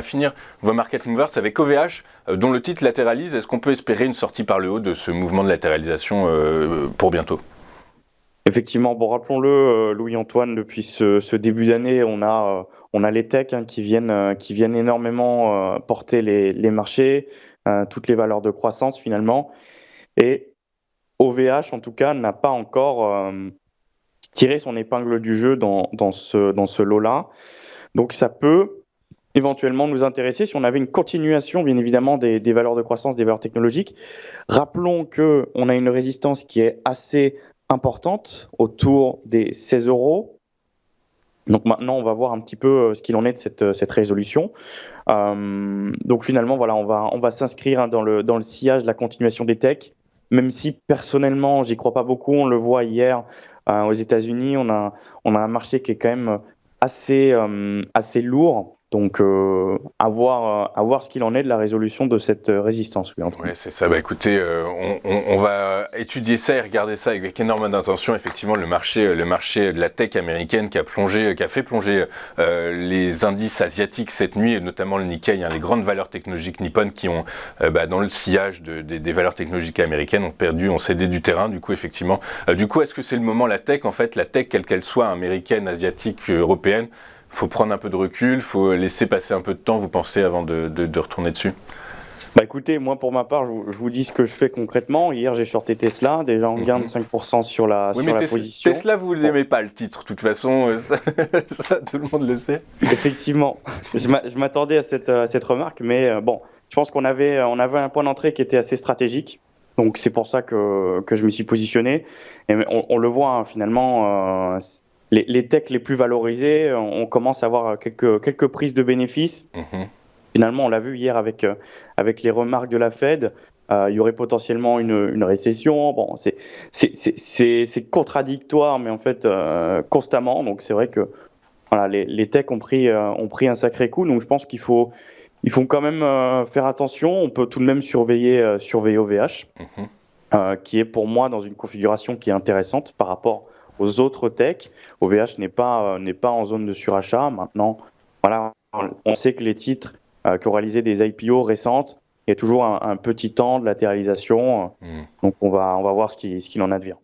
finir vos market movers avec OVH, dont le titre latéralise. Est-ce qu'on peut espérer une sortie par le haut de ce mouvement de latéralisation pour bientôt? Effectivement, bon, rappelons-le, Louis-Antoine, depuis ce début d'année, on a les techs qui viennent énormément porter les marchés, toutes les valeurs de croissance finalement. Et OVH, en tout cas, n'a pas encore tiré son épingle du jeu dans ce lot-là. Donc ça peut éventuellement nous intéresser si on avait une continuation, bien évidemment, des valeurs de croissance, des valeurs technologiques. Rappelons qu'on a une résistance qui est assez importante, autour des 16 euros. Donc maintenant, on va voir un petit peu ce qu'il en est de cette résolution. Donc finalement, voilà, on va s'inscrire dans le sillage de la continuation des techs, même si personnellement, j'y crois pas beaucoup. On le voit hier aux États-Unis, on a un marché qui est quand même assez lourd. Donc, à voir ce qu'il en est de la résolution de cette résistance. Oui, c'est ça. Bah, écoutez, on va étudier ça et regarder ça avec énormément d'intention. Effectivement, le marché de la tech américaine qui a fait plonger les indices asiatiques cette nuit, et notamment le Nikkei, les grandes valeurs technologiques nippones qui ont, dans le sillage des valeurs technologiques américaines, ont cédé du terrain. Du coup, effectivement, est-ce que c'est le moment, la tech, quelle qu'elle soit, américaine, asiatique, européenne, faut prendre un peu de recul, faut laisser passer un peu de temps, vous pensez, avant de retourner dessus? Bah écoutez, moi pour ma part, je vous dis ce que je fais concrètement. Hier, j'ai shorté Tesla, déjà en gain de 5% sur Oui, mais la position. Tesla, vous l'aimez pas le titre, de toute façon, ça, tout le monde le sait. Effectivement, je m'attendais à cette remarque, mais bon, je pense qu'on avait un point d'entrée qui était assez stratégique. Donc c'est pour ça que je me suis positionné. Et on le voit finalement, les techs les plus valorisés, on commence à avoir quelques prises de bénéfices. Finalement, on l'a vu hier avec les remarques de la Fed. Il y aurait potentiellement une récession. Bon, c'est contradictoire, mais en fait constamment. Donc c'est vrai que voilà, les techs ont pris un sacré coup. Donc je pense il faut quand même faire attention. On peut tout de même surveiller OVH, qui est pour moi dans une configuration qui est intéressante par rapport aux autres techs. OVH n'est pas en zone de surachat. Maintenant, voilà, on sait que les titres qui ont réalisé des IPO récentes, il y a toujours un petit temps de latéralisation. Donc on va voir ce qu'il en advient.